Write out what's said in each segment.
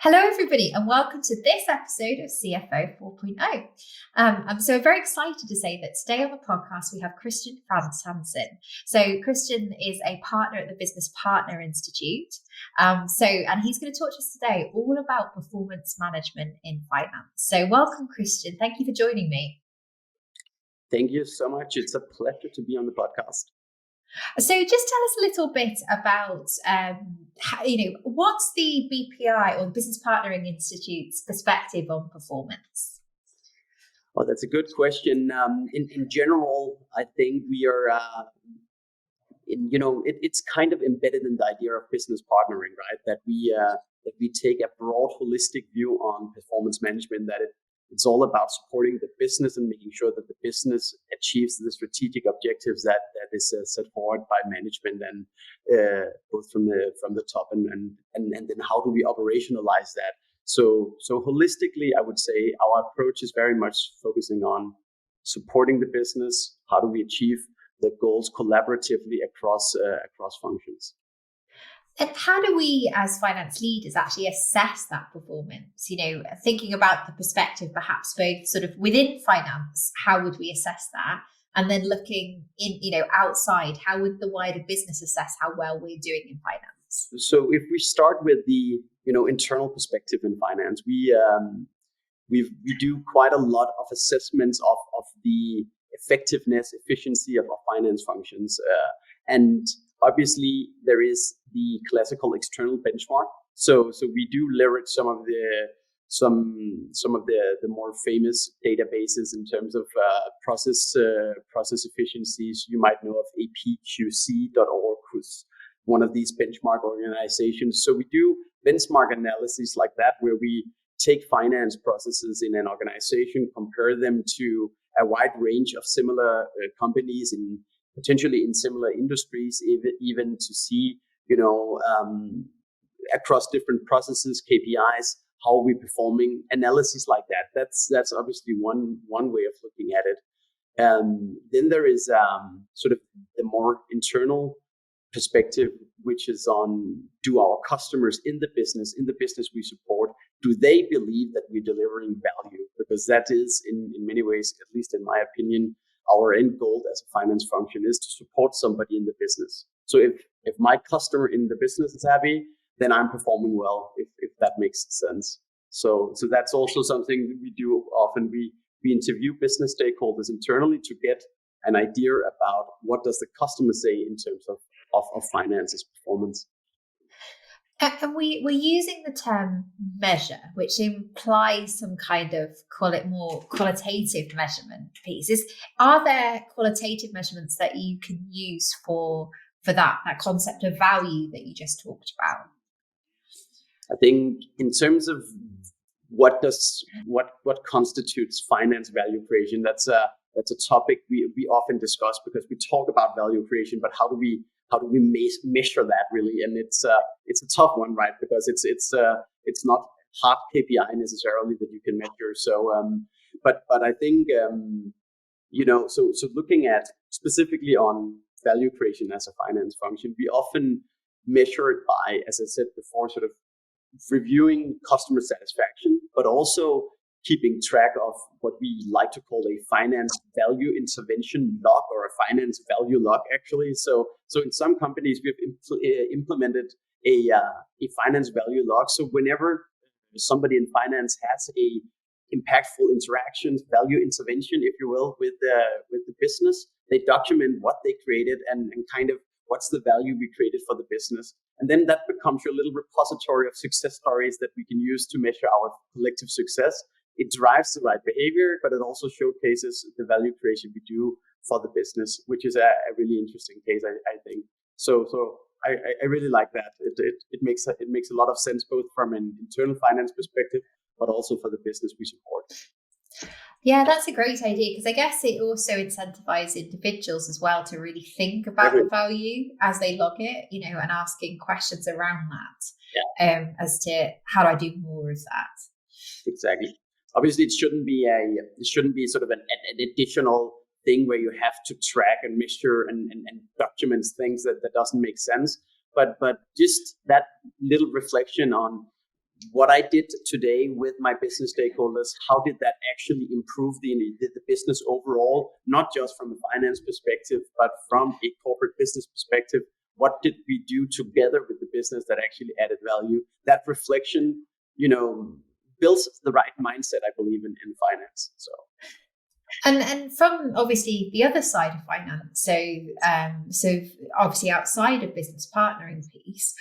Hello, everybody, and welcome to this episode of CFO 4.0. I'm so very excited to say that today on the podcast we have Christian Frantz Hansen. So Christian is a partner at the Business Partner Institute. And he's going to talk to us today all about performance management in finance. So welcome, Christian. Thank you for joining me. Thank you so much. It's a pleasure to be on the podcast. So just tell us a little bit about, what's the BPI or the Business Partnering Institute's perspective on performance? Well, that's a good question. In general, I think we are, it's kind of embedded in the idea of business partnering, right? That we take a broad, holistic view on performance management. It's all about supporting the business and making sure that the business achieves the strategic objectives that is set forward by management, and both from the top and then how do we operationalize that. So holistically, I would say our approach is very much focusing on supporting the business. How do we achieve the goals collaboratively across functions? And how do we, as finance leaders, actually assess that performance? Thinking about the perspective, perhaps both sort of within finance, how would we assess that? And then looking in, outside, how would the wider business assess how well we're doing in finance? So if we start with the, internal perspective in finance, we do quite a lot of assessments of the effectiveness, efficiency of our finance functions, and obviously, there is the classical external benchmark. So we do leverage some of the more famous databases in terms of process efficiencies. You might know of apqc.org, who's one of these benchmark organizations. So we do benchmark analysis like that, where we take finance processes in an organization, compare them to a wide range of similar companies potentially in similar industries, even to see, across different processes, KPIs, how are we performing, analysis like that. That's obviously one way of looking at it. Then there is sort of the more internal perspective, which is on, do our customers in the business we support, do they believe that we're delivering value? Because that is, in many ways, at least in my opinion, our end goal as a finance function is to support somebody in the business. So if my customer in the business is happy, then I'm performing well, if that makes sense. So that's also something we do often. We interview business stakeholders internally to get an idea about what does the customer say in terms of finance's performance. And we're using the term measure, which implies some kind of, call it more qualitative measurement pieces. Are there qualitative measurements that you can use for that concept of value that you just talked about? I think in terms of what constitutes finance value creation, that's a topic we often discuss, because we talk about value creation, but how do we measure that really? And it's a tough one, right? Because it's not hard KPI necessarily that you can measure. So, but I think so looking at specifically on value creation as a finance function, we often measure it by, as I said before, sort of reviewing customer satisfaction, but also keeping track of what we like to call a finance value intervention log, or a finance value log, actually. So in some companies, we've implemented a finance value log. So whenever somebody in finance has a impactful interactions, value intervention, if you will, with the business, they document what they created and kind of what's the value we created for the business. And then that becomes your little repository of success stories that we can use to measure our collective success. It drives the right behavior, but it also showcases the value creation we do for the business, which is a really interesting case, I think. So I really like that. It makes a lot of sense, both from an internal finance perspective, but also for the business we support. Yeah, that's a great idea, because I guess it also incentivizes individuals as well to really think about the value as they log it, and asking questions around that, as to how do I do more of that. Exactly. Obviously, it shouldn't be sort of an additional thing where you have to track and measure and document things that doesn't make sense. But just that little reflection on what I did today with my business stakeholders, how did that actually improve the business overall, not just from a finance perspective, but from a corporate business perspective? What did we do together with the business that actually added value? That reflection, builds the right mindset, I believe, in finance. So. And from obviously the other side of finance, so obviously outside of business partnering piece,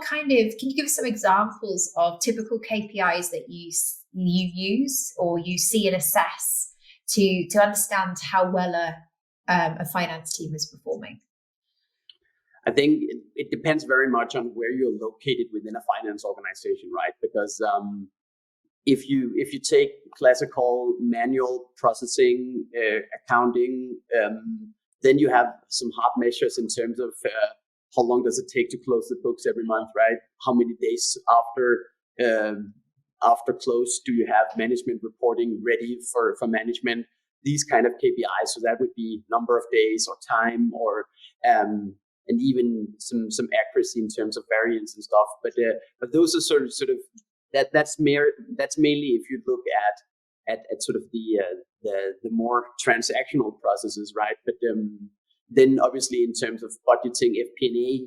can you give us some examples of typical KPIs that you use or you see and assess to understand how well a finance team is performing? I think it depends very much on where you're located within a finance organization, right? Because if you take classical manual processing, accounting, then you have some hard measures in terms of how long does it take to close the books every month, right? How many days after close do you have management reporting ready for management? These kind of KPIs. So that would be number of days or time or and even some accuracy in terms of variance and stuff. But those are sort of that's mainly if you look at sort of the more transactional processes, right? But then obviously in terms of budgeting, FP&A,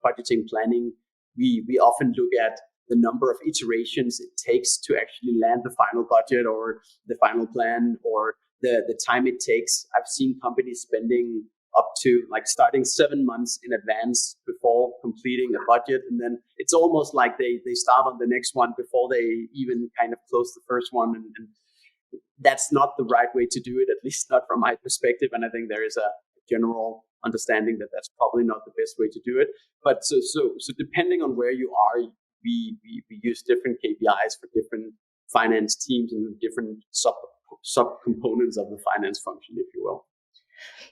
budgeting planning, we often look at the number of iterations it takes to actually land the final budget or the final plan, or the time it takes. I've seen companies spending up to starting 7 months in advance before completing a budget. And then it's almost like they start on the next one before they even kind of close the first one. And that's not the right way to do it, at least not from my perspective. And I think there is a general understanding that that's probably not the best way to do it. But so depending on where you are, we use different KPIs for different finance teams and different sub-components of the finance function, if you will.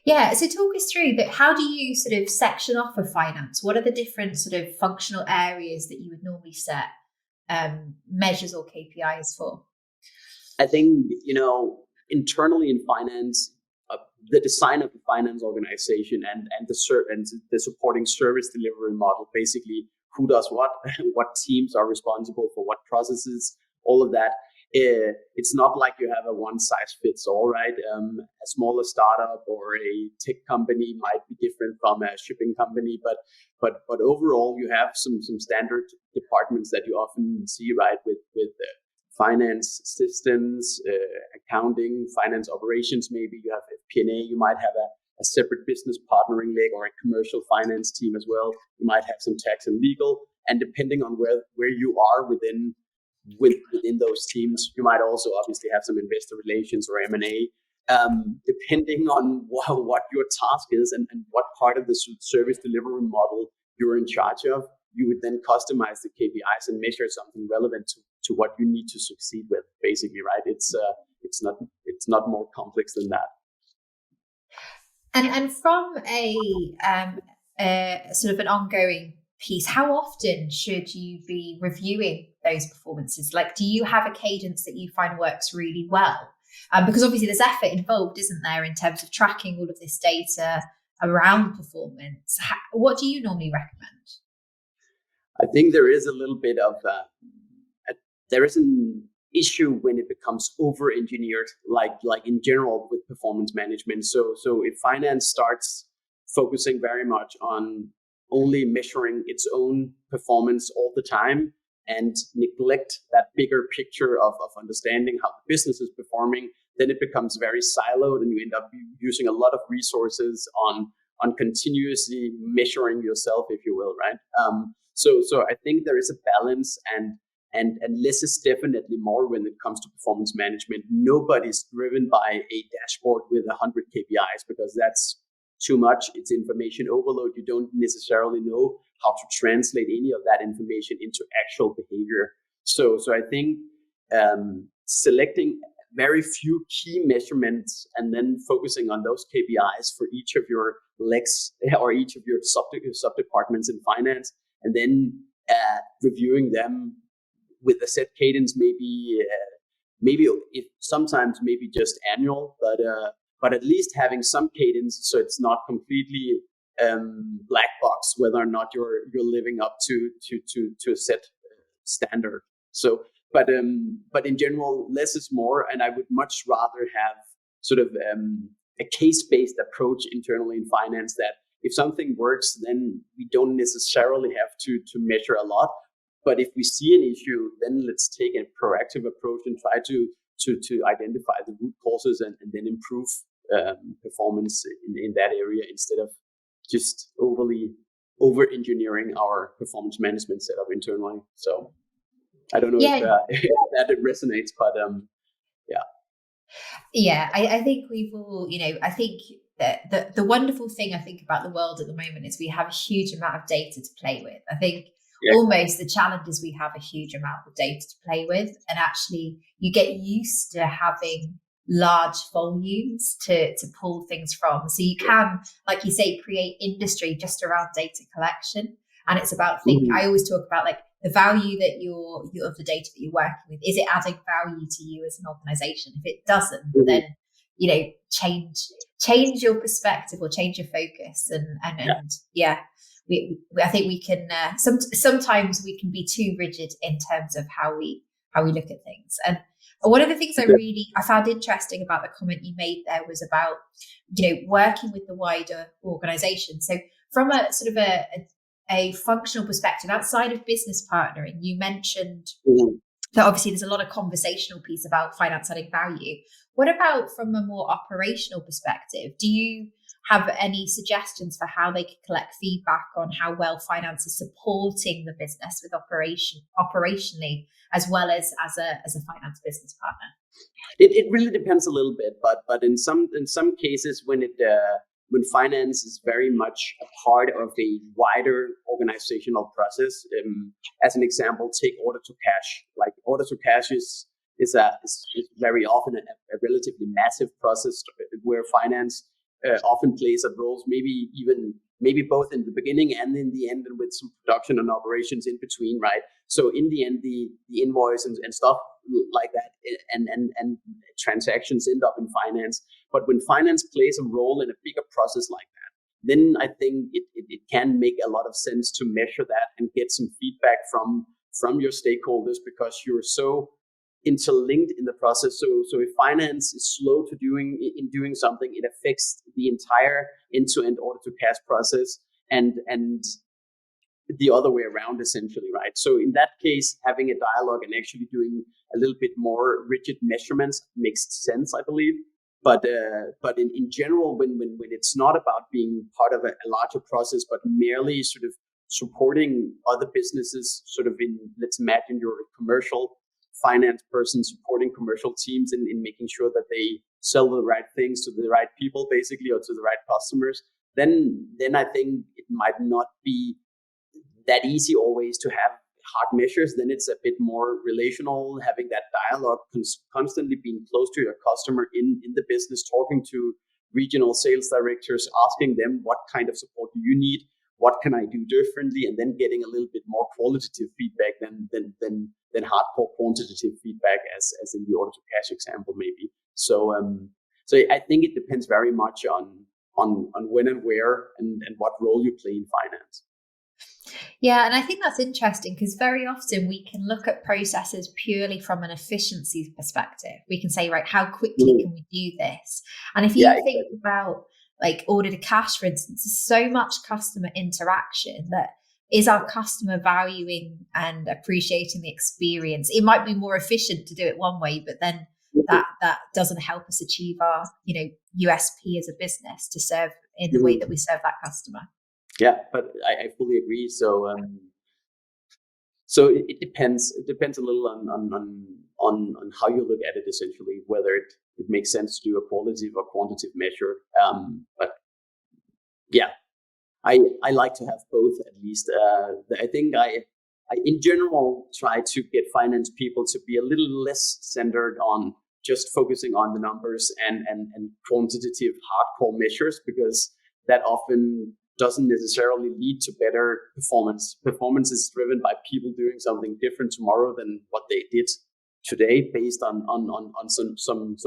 Yeah, so talk us through that. How do you sort of section off of finance? What are the different sort of functional areas that you would normally set measures or KPIs for? I think, internally in finance, the design of the finance organization and the supporting service delivery model, basically who does what teams are responsible for what processes, all of that. It's not like you have a one size fits all, right? A smaller startup or a tech company might be different from a shipping company, but overall you have some standard departments that you often see, right? With finance systems, accounting, finance operations. Maybe you have FP&A. You might have a separate business partnering leg or a commercial finance team as well. You might have some tax and legal, and depending on where you are within those teams, you might also obviously have some investor relations or M&A, depending on what your task is and what part of the service delivery model you're in charge of. You would then customize the KPIs and measure something relevant to what you need to succeed with, basically, right? It's not more complex than that. And from a sort of an ongoing piece, how often should you be reviewing those performances? Do you have a cadence that you find works really well? Because obviously there's effort involved, isn't there, in terms of tracking all of this data around performance. What do you normally recommend? I think there is a little bit of there is an issue when it becomes over-engineered, like in general with performance management. So if finance starts focusing very much on only measuring its own performance all the time and neglect that bigger picture of understanding how the business is performing, then it becomes very siloed and you end up using a lot of resources on continuously measuring yourself, if you will, right? So I think there is a balance, and less is definitely more when it comes to performance management. Nobody's driven by a dashboard with 100 KPIs because that's too much. It's information overload. You don't necessarily know how to translate any of that information into actual behavior. So I think selecting very few key measurements and then focusing on those KPIs for each of your legs or each of your sub departments in finance, and then reviewing them with a set cadence, maybe if sometimes maybe just annual, but at least having some cadence so it's not completely black box whether or not you're living up to a set standard. So, but in general, less is more, and I would much rather have sort of a case-based approach internally in finance, that if something works, then we don't necessarily have to measure a lot. But if we see an issue, then let's take a proactive approach and try to identify the root causes and then improve performance in that area, instead of just over engineering our performance management setup internally. So I don't know if that resonates, but yeah, I think we've all, I think that the wonderful thing I think about the world at the moment is we have a huge amount of data to play with. I think almost the challenge is we have a huge amount of data to play with, and actually you get used to having large volumes to pull things from. So you can, like you say, create industry just around data collection. And it's about I always talk about like the value that you're of the data that you're working with. Is it adding value to you as an organization? If it doesn't, then change your perspective or change your focus. I think we can sometimes we can be too rigid in terms of how we look at things. And one of the things I found interesting about the comment you made there was about working with the wider organization. So from a sort of a functional perspective outside of business partnering, you mentioned that obviously there's a lot of conversational piece about finance adding value. What about from a more operational perspective? Do you have any suggestions for how they could collect feedback on how well finance is supporting the business with operationally, as well as a finance business partner? It really depends a little bit, but in some cases when finance is very much a part of a wider organizational process. As an example, take order to cash. Like order to cash is very often a relatively massive process where finance often plays a role, maybe both in the beginning and in the end, and with some production and operations in between, right? So in the end, the invoice and stuff like that and transactions end up in finance. But when finance plays a role in a bigger process like that, then I think it can make a lot of sense to measure that and get some feedback from your stakeholders, because you're so interlinked in the process. So if finance is slow to doing something, it affects the entire end-to-end order to cash process and the other way around, essentially, right? So in that case, having a dialogue and actually doing a little bit more rigid measurements makes sense, I believe. But in general, when it's not about being part of a larger process, but merely sort of supporting other businesses, sort of let's imagine you're a commercial finance person supporting commercial teams in making sure that they sell the right things to the right people, basically, or to the right customers, then I think it might not be that easy always to have hard measures. Then it's a bit more relational, having that dialogue, constantly being close to your customer in the business, talking to regional sales directors, asking them what kind of support do you need, what can I do differently, and then getting a little bit more qualitative feedback than hardcore quantitative feedback, as in the order to cash example, maybe. So I think it depends very much on when and where and what role you play in finance. Yeah, and I think that's interesting because very often we can look at processes purely from an efficiency perspective. We can say, right, how quickly can we do this? And if you think about like order to cash, for instance, there's so much customer interaction that is our customer valuing and appreciating the experience. It might be more efficient to do it one way, but then that doesn't help us achieve our, USP as a business to serve in the way that we serve that customer. Yeah, but I fully agree. So it depends. It depends a little on how you look at it, essentially, whether it makes sense to do a qualitative or quantitative measure. But yeah, I like to have both, at least. I think I in general try to get finance people to be a little less centered on just focusing on the numbers and quantitative hardcore measures, because that often doesn't necessarily lead to better performance. Performance is driven by people doing something different tomorrow than what they did today, based on some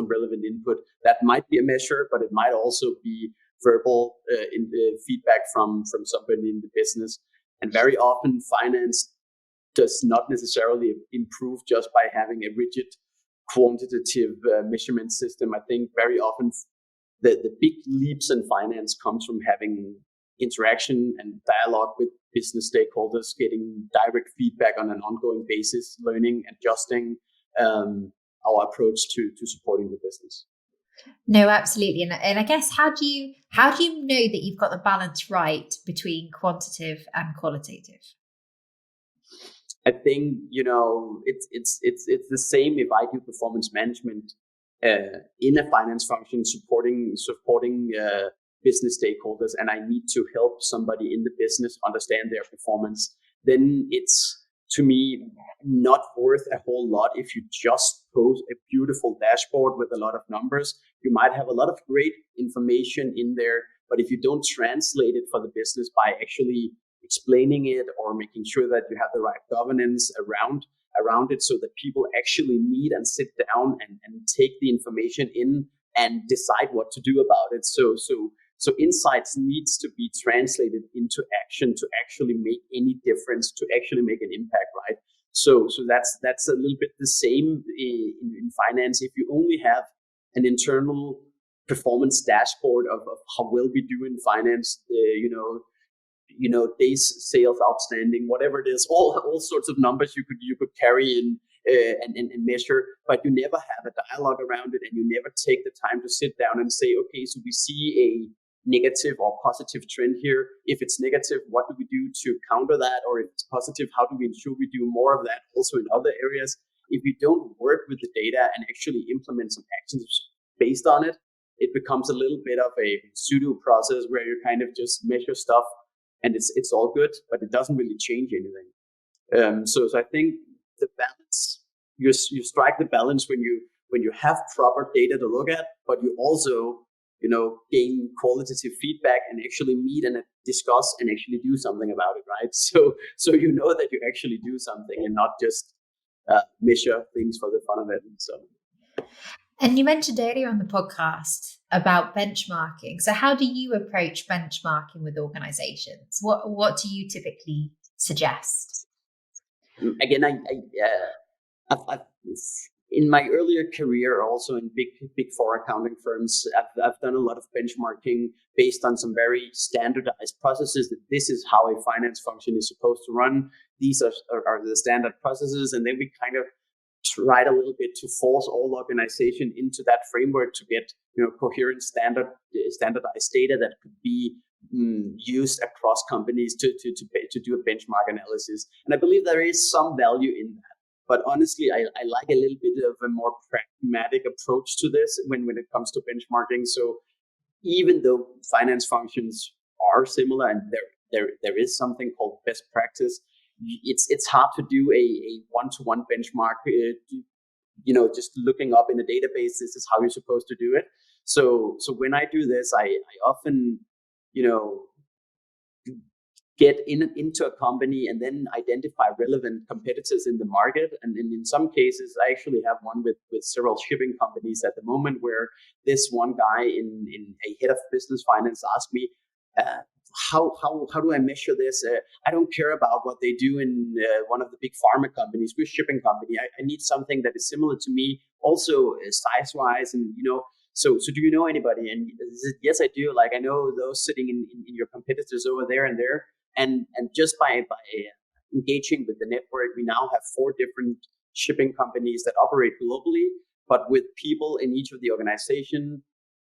relevant input. That might be a measure, but it might also be verbal in the feedback from somebody in the business. And very often finance does not necessarily improve just by having a rigid quantitative measurement system. I think very often the big leaps in finance comes from having interaction and dialogue with business stakeholders, getting direct feedback on an ongoing basis, learning, adjusting our approach to supporting the business. No, absolutely. And I guess how do you know that you've got the balance right between quantitative and qualitative? I think, it's the same if I do performance management in a finance function, supporting business stakeholders, and I need to help somebody in the business understand their performance. Then it's, to me, not worth a whole lot if you just post a beautiful dashboard with a lot of numbers. You might have a lot of great information in there, but if you don't translate it for the business by actually explaining it or making sure that you have the right governance around it, so that people actually meet and sit down and take the information in and decide what to do about it. So insights needs to be translated into action to actually make any difference, to actually make an impact, right? So that's a little bit the same in finance. If you only have an internal performance dashboard of how well we do in finance, days sales outstanding, whatever it is, all sorts of numbers you could carry in and measure, but you never have a dialogue around it, and you never take the time to sit down and say, okay, so we see a negative or positive trend here. If it's negative, what do we do to counter that? Or if it's positive, how do we ensure we do more of that also in other areas? If you don't work with the data and actually implement some actions based on it, it becomes a little bit of a pseudo process where you kind of just measure stuff and it's all good, but it doesn't really change anything. So I think the balance, you strike the balance when you have proper data to look at, but you also gain qualitative feedback and actually meet and discuss and actually do something about it, right? So that you actually do something and not just measure things for the fun of it. So. And you mentioned earlier on the podcast about benchmarking. So how do you approach benchmarking with organizations? What do you typically suggest? Again, I've in my earlier career, also in big four accounting firms, I've done a lot of benchmarking based on some very standardized processes. That this is how a finance function is supposed to run. These are the standard processes, and then we kind of tried a little bit to force all organization into that framework to get coherent standardized data that could be used across companies to do a benchmark analysis. And I believe there is some value in that. But honestly, I like a little bit of a more pragmatic approach to this when it comes to benchmarking. So even though finance functions are similar and there is something called best practice, it's hard to do a one-to-one benchmark. Just looking up in a database, this is how you're supposed to do it. So when I do this, I often get into a company and then identify relevant competitors in the market. And in some cases, I actually have one with several shipping companies at the moment, where this one guy in a head of business finance asked me, how do I measure this? I don't care about what they do in one of the big pharma companies. We're a shipping company. I need something that is similar to me, also size-wise, and So do you know anybody? And he said, yes, I do. Like, I know those sitting in your competitors over there and there. And just by engaging with the network, we now have 4 different shipping companies that operate globally, but with people in each of the organization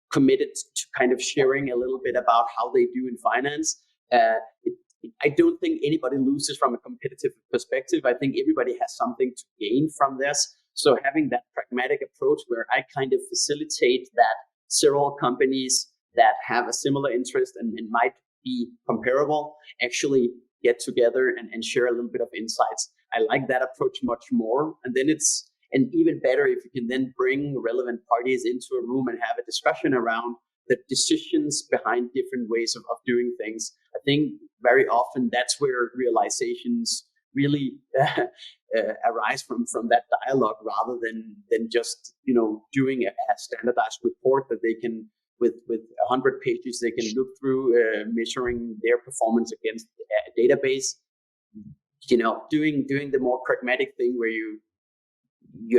committed to kind of sharing a little bit about how they do in finance. I don't think anybody loses from a competitive perspective. I think everybody has something to gain from this. So having that pragmatic approach where I kind of facilitate that several companies that have a similar interest and might be comparable actually get together and share a little bit of insights. I like that approach much more. And then it's even better if you can then bring relevant parties into a room and have a discussion around the decisions behind different ways of doing things. I think very often that's where realizations really arise from that dialogue, rather than just doing a standardized report that they can with 100 pages they can look through, measuring their performance against a database. doing the more pragmatic thing where you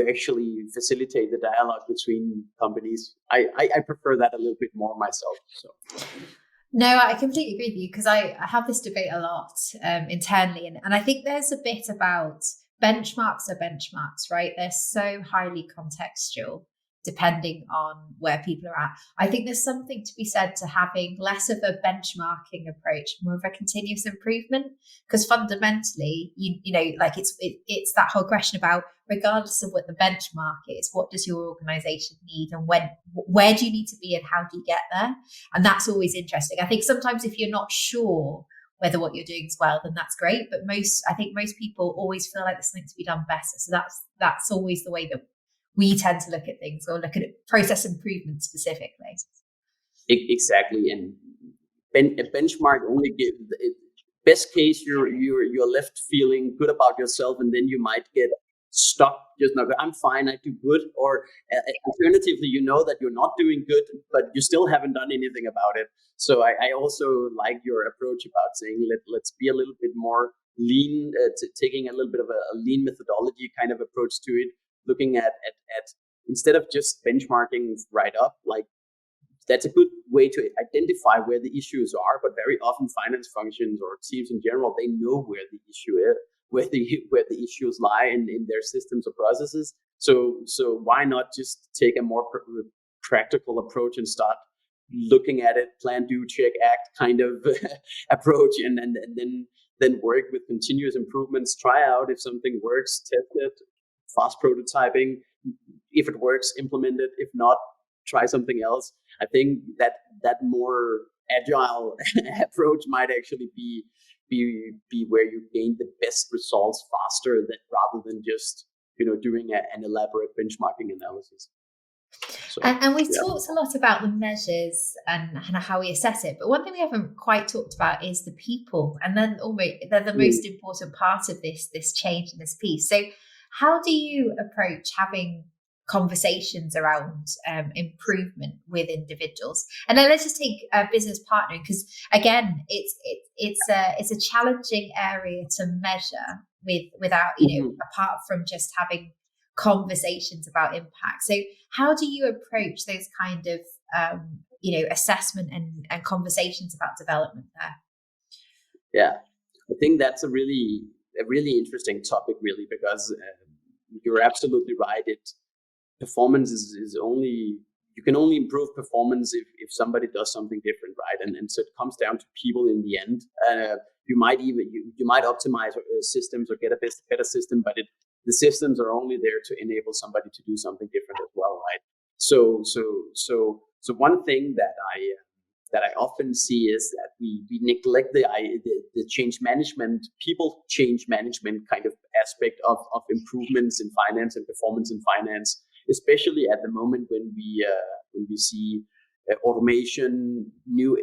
actually facilitate the dialogue between companies. I prefer that a little bit more myself. So. No, I completely agree with you, because I have this debate a lot internally, and I think there's a bit about benchmarks are benchmarks, right? They're so highly contextual depending on where people are at. I think there's something to be said to having less of a benchmarking approach, more of a continuous improvement, because fundamentally, like it's that whole question about, regardless of what the benchmark is, what does your organization need, and where do you need to be, and how do you get there? And that's always interesting. I think sometimes if you're not sure whether what you're doing is well, then that's great. But I think most people always feel like there's something to be done better. So that's always the way that we tend to look at things, or look at process improvement specifically. Exactly. And a benchmark only gives, best case, you're left feeling good about yourself, and then you might get stuck just now. I'm fine, I do good. Or alternatively, that you're not doing good, but you still haven't done anything about it. So I also like your approach about saying let's be a little bit more lean, taking a little bit of a lean methodology kind of approach to it, looking at instead of just benchmarking right up, like that's a good way to identify where the issues are. But very often finance functions or teams in general, they know where the issue is, where the issues lie in their systems or processes. So why not just take a more practical approach and start looking at it, plan, do, check, act kind of approach, and then work with continuous improvements, try out if something works, test it, fast prototyping. If it works, implement it. If not, try something else. I think that more agile approach might actually be where you gain the best results faster, rather than just doing an elaborate benchmarking analysis. So, and we've talked a lot about the measures and how we assess it, but one thing we haven't quite talked about is the people, and then they're the most important part of this change in this piece. So how do you approach having conversations around improvement with individuals? And then let's just take business partnering, because again, it's a challenging area to measure without apart from just having conversations about impact. So how do you approach those kind of assessment and conversations about development there? Yeah, I think that's a really interesting topic, really, because you're absolutely right. Performance is only, you can only improve performance if somebody does something different, right? And so it comes down to people in the end. You might optimize systems or get a better system, but the systems are only there to enable somebody to do something different as well, right? So one thing that I often see is that we neglect the change management, people change management kind of aspect of improvements in finance and performance in finance, especially at the moment when we see automation, new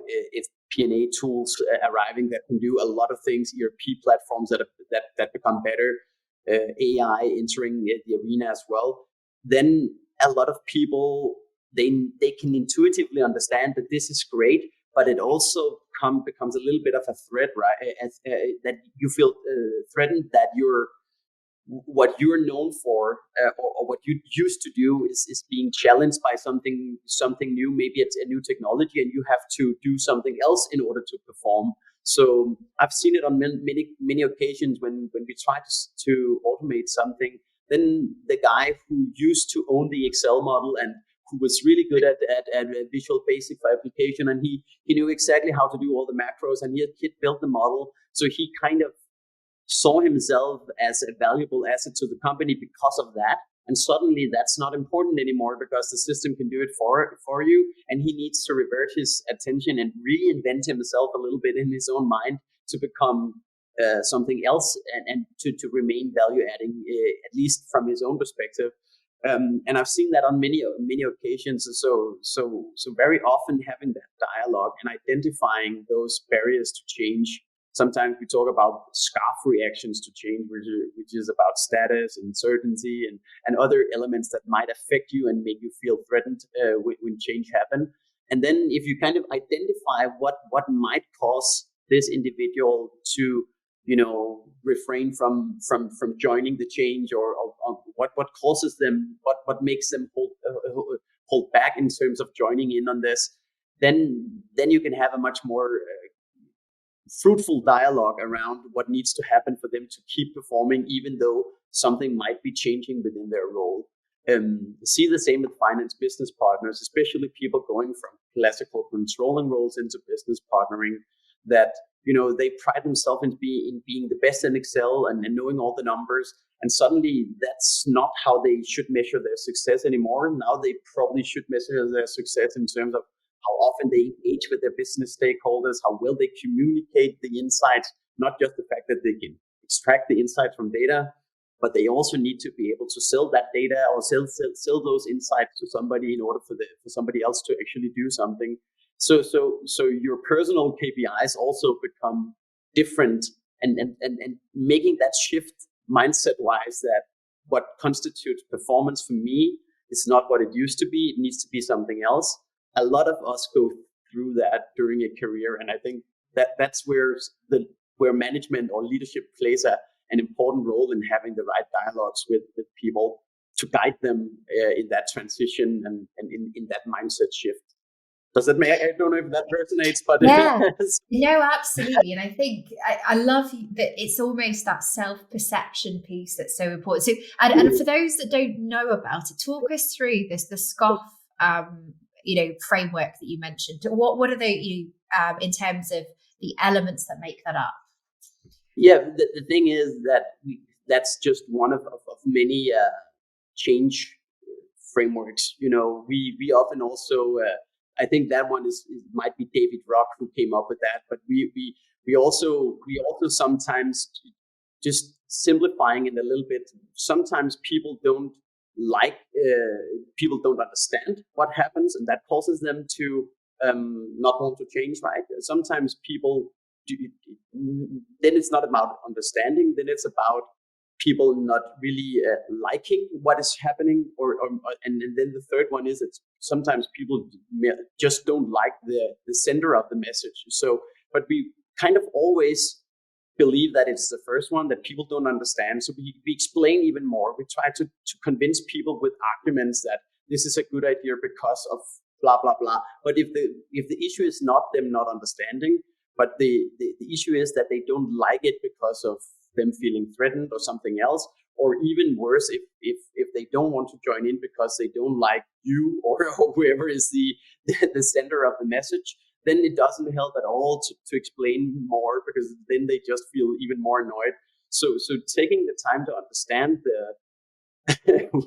P&A tools arriving that can do a lot of things, ERP platforms that become better, AI entering the arena as well. Then a lot of people, they can intuitively understand that this is great, but it also becomes a little bit of a threat, right? That you feel threatened that what you're known for or what you used to do is being challenged by something new. Maybe it's a new technology, and you have to do something else in order to perform. So I've seen it on many occasions when we try to automate something. Then the guy who used to own the Excel model and who was really good at Visual Basic for application, and he knew exactly how to do all the macros, and he had built the model. So he kind of saw himself as a valuable asset to the company because of that. And suddenly that's not important anymore because the system can do it for you. And he needs to revert his attention and reinvent himself a little bit in his own mind to become something else and to remain value adding, at least from his own perspective. And I've seen that on many occasions. So very often having that dialogue and identifying those barriers to change. Sometimes we talk about scarf reactions to change, which is about status and certainty and other elements that might affect you and make you feel threatened when change happens. And then if you kind of identify what might cause this individual to refrain from joining the change, or what causes them, what makes them hold back in terms of joining in on this, then you can have a much more fruitful dialogue around what needs to happen for them to keep performing, even though something might be changing within their role. See the same with finance business partners, especially people going from classical controlling roles into business partnering, that they pride themselves in being the best in Excel and knowing all the numbers, and suddenly that's not how they should measure their success anymore. Now they probably should measure their success in terms of how often they engage with their business stakeholders, how well they communicate the insights, not just the fact that they can extract the insights from data, but they also need to be able to sell that data or sell those insights to somebody in order for somebody else to actually do something. So your personal KPIs also become different, and making that shift mindset wise, that what constitutes performance for me is not what it used to be. It needs to be something else. A lot of us go through that during a career, and I think that's where management or leadership plays an important role in having the right dialogues with people to guide them in that transition and in that mindset shift. Does that make? I don't know if that resonates, but yeah, no, absolutely. And I think I love that it's almost that self-perception piece that's so important. So, and for those that don't know about it, talk us through the SCOF framework that you mentioned. What are they in terms of the elements that make that up? Yeah, the thing is that that's just one of many change frameworks. We often also I think that one might be David Rock who came up with that, but we also sometimes, just simplifying it a little bit, sometimes people don't understand what happens, and that causes them to not want to change, right? Sometimes people then it's not about understanding, then it's about people not really liking what is happening, and then the third one is that sometimes people just don't like the sender of the message. So, but we kind of always believe that it's the first one, that people don't understand. So we explain even more. We try to convince people with arguments that this is a good idea because of blah blah blah. But if the issue is not them not understanding, but the issue is that they don't like it because of them feeling threatened or something else, or even worse, if they don't want to join in because they don't like you or whoever is the sender of the message, then it doesn't help at all to explain more, because then they just feel even more annoyed. So taking the time to understand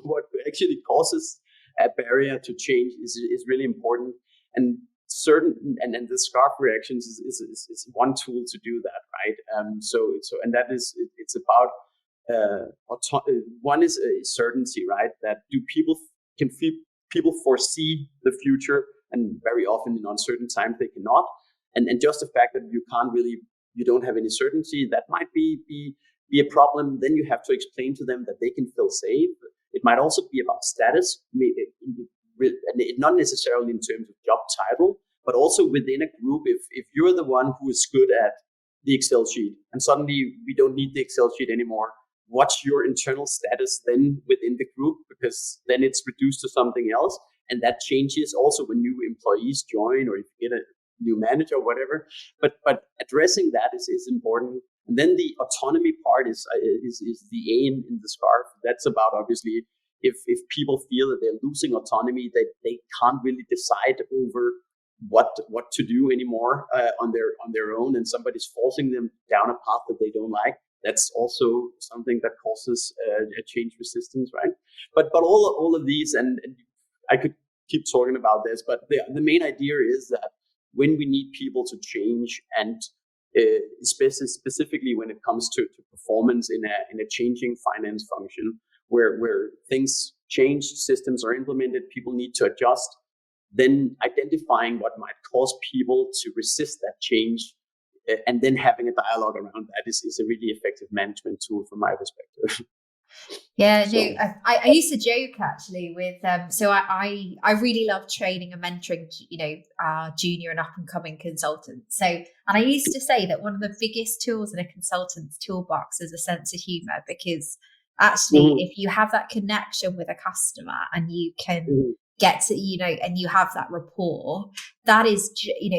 what actually causes a barrier to change is really important. And the scarf reactions is one tool to do that, right? And that is, it's about one is a certainty, right? That can people foresee the future, and very often in uncertain times they cannot. And just the fact that you don't have any certainty, that might be a problem. Then you have to explain to them that they can feel safe. It might also be about status, not necessarily in terms of job title, but also within a group. If you're the one who is good at the Excel sheet and suddenly we don't need the Excel sheet anymore, what's your internal status then within the group? Because then it's reduced to something else, and that changes also when new employees join, or if you get a new manager or whatever. But addressing that is important. And then the autonomy part is the aim in the scarf. That's about, obviously, if people feel that they're losing autonomy, that they can't really decide over what to do anymore on their own, and somebody's forcing them down a path that they don't like, that's also something that causes a change resistance, right? But all of these, and I could keep talking about this, but the main idea is that when we need people to change, and specifically when it comes to performance in a changing finance function, where things change, systems are implemented, people need to adjust, then identifying what might cause people to resist that change, and then having a dialogue around that is a really effective management tool from my perspective. Yeah, no, So, I used to joke actually with so I really love training and mentoring, junior and up and coming consultants. So, and I used to say that one of the biggest tools in a consultant's toolbox is a sense of humor, because actually, mhm, if you have that connection with a customer and you can mhm, get to, and you have that rapport, that is,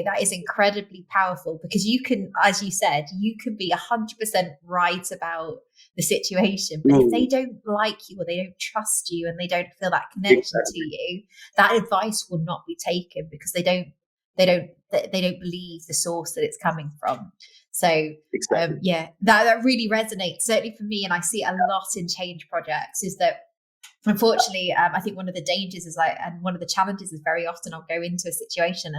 that is incredibly powerful, because you can, as you said, you can be 100% right about the situation, but if they mhm, don't like you or they don't trust you and they don't feel that connection to exactly, you, that advice will not be taken, because they don't believe the source that it's coming from. So exactly. that really resonates, certainly for me, and I see a lot in change projects, is that unfortunately, I think one of the dangers is and one of the challenges is, very often I'll go into a situation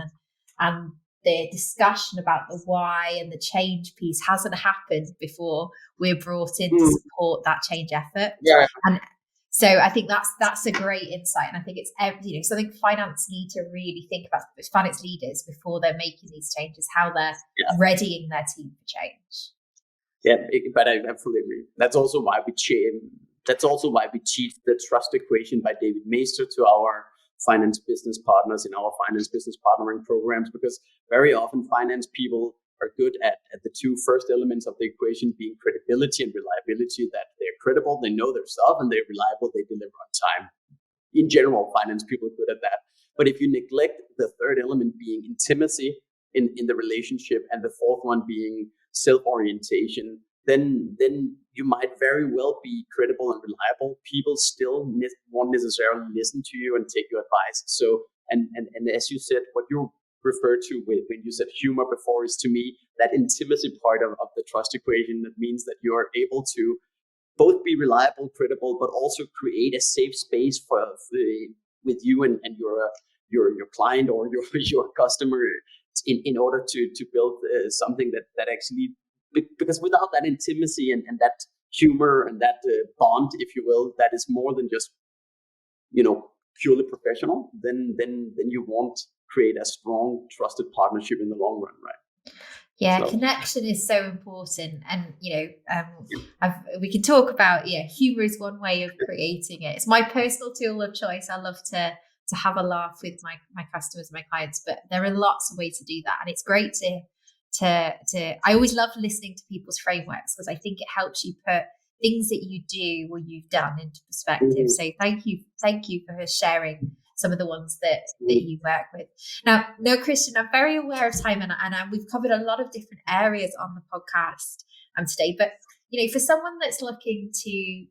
and the discussion about the why and the change piece hasn't happened before we're brought in to Mhm, support that change effort. yeah, And so I think that's a great insight, and I think it's something finance need to really think about, finance leaders, before they're making these changes, how they're yeah, readying their team for change. yeah. But I absolutely agree. That's also why we teach the trust equation by David Maister to our finance business partners in our finance business partnering programs, because very often finance people are good at the two first elements of the equation, being credibility and reliability, that they're credible, they know their stuff, and they're reliable, they deliver on time. In general, finance people are good at that. But if you neglect the third element being intimacy in the relationship, and the fourth one being self-orientation, then you might very well be credible and reliable. People still won't necessarily listen to you and take your advice. So, and as you said, what you referred to when you said humor before, is to me that intimacy part of the trust equation. That means that you are able to both be reliable, credible, but also create a safe space for with you and your client or your customer, in order to build something that actually, because without that intimacy and that humor and that bond, if you will, that is more than just purely professional, then you won't create a strong trusted partnership in the long run, right? Yeah, So connection is so important, and we can talk about, humor is one way of creating it. It's my personal tool of choice. I love to have a laugh with my customers and my clients, but there are lots of ways to do that, and it's great to. I always love listening to people's frameworks, because I think it helps you put things that you do or you've done into perspective. mhm, So thank you for sharing some of the ones that mhm, you work with. Now, Christian, I'm very aware of time, and we've covered a lot of different areas on the podcast today. But for someone that's looking to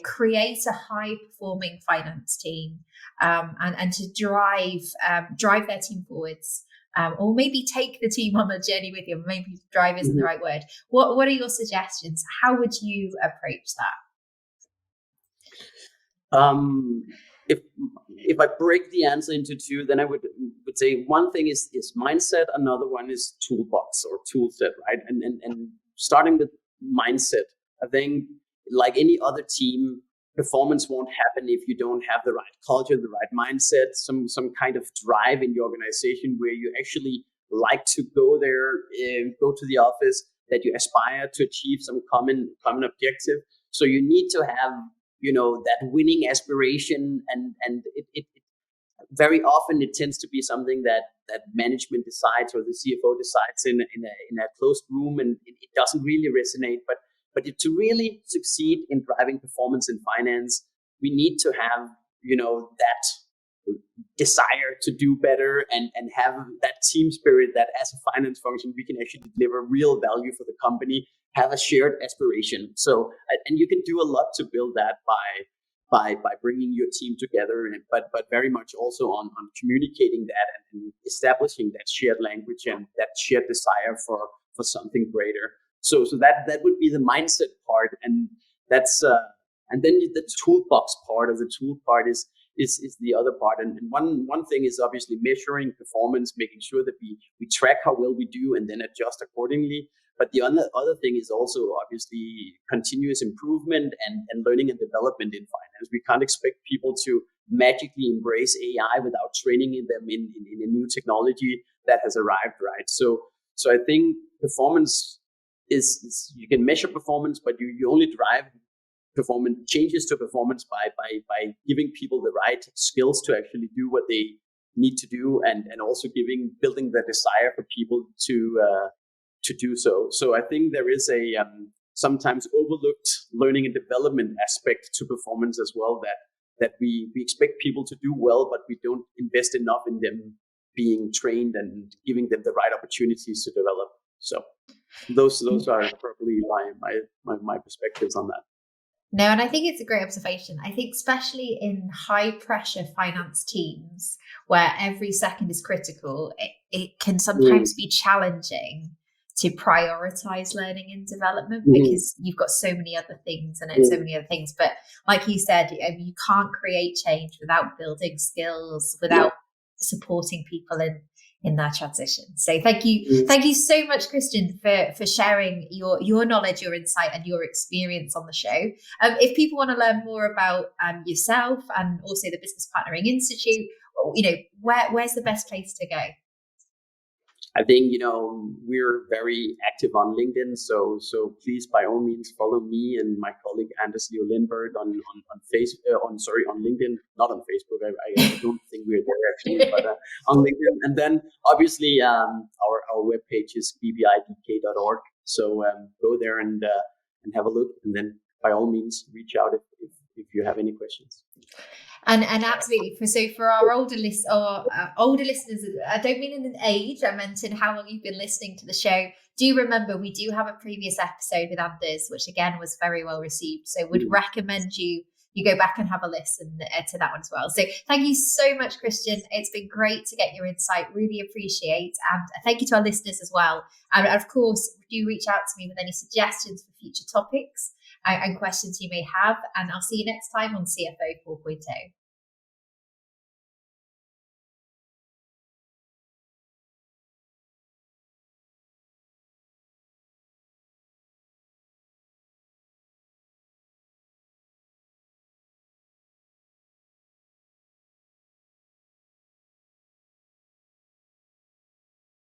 create a high performing finance team, and to drive their team forwards, or maybe take the team on the journey with you. Maybe drive isn't the mhm. right word. What are your suggestions? How would you approach that? Um, if if I break the answer into two, then I would say one thing is mindset, another one is toolbox or tool set, right? And starting with mindset, I think, like any other team, performance won't happen if you don't have the right culture, the right mindset, some kind of drive in the organization where you actually like to go there, go to the office, that you aspire to achieve some common objective. So you need to have that winning aspiration, and it very often it tends to be something that management decides, or the CFO decides in a closed room, and it doesn't really resonate. But to really succeed in driving performance in finance, we need to have that desire to do better, and have that team spirit, that as a finance function we can actually deliver real value for the company, have a shared aspiration. So, and you can do a lot to build that by bringing your team together, but very much also on communicating that, and establishing that shared language and that shared desire for something greater. So that would be the mindset part, and that's and then the toolbox part of the tool part is the other part. And one thing is obviously measuring performance, making sure that we track how well we do and then adjust accordingly. But the other thing is also obviously continuous improvement and learning and development in finance. We can't expect people to magically embrace AI without training them in a new technology that has arrived, right? So I think performance is you can measure performance, but you only drive performance changes to performance by giving people the right skills to actually do what they need to do, and also building the desire for people to do so. So I think there is a sometimes overlooked learning and development aspect to performance as well, that we expect people to do well, but we don't invest enough in them being trained and giving them the right opportunities to develop. So those are probably my perspectives on that. No, and I think it's a great observation. I think especially in high pressure finance teams where every second is critical, it can sometimes be challenging to prioritize learning and development because you've got so many other things and so many other things. But like you said, you can't create change without building skills, without supporting people in that transition. So thank you so much, Christian, for sharing your knowledge, your insight, and your experience on the show. If people want to learn more about yourself and also the Business Partnering Institute, where's the best place to go? I think, we're very active on LinkedIn, so please, by all means, follow me and my colleague Anders Leo Lindberg on LinkedIn, not on Facebook. I don't think we're there actually, but on LinkedIn. And then obviously our webpage is bbidk.org. So go there and have a look, and then by all means reach out if you have any questions. And absolutely, for our older listeners, I don't mean in an age, I meant in how long you've been listening to the show. Do remember, we do have a previous episode with Anders, which again was very well received. So would recommend you go back and have a listen to that one as well. So thank you so much, Christian. It's been great to get your insight. Really appreciate. And thank you to our listeners as well. And of course, do reach out to me with any suggestions for future topics and questions you may have. And I'll see you next time on CFO 4.0.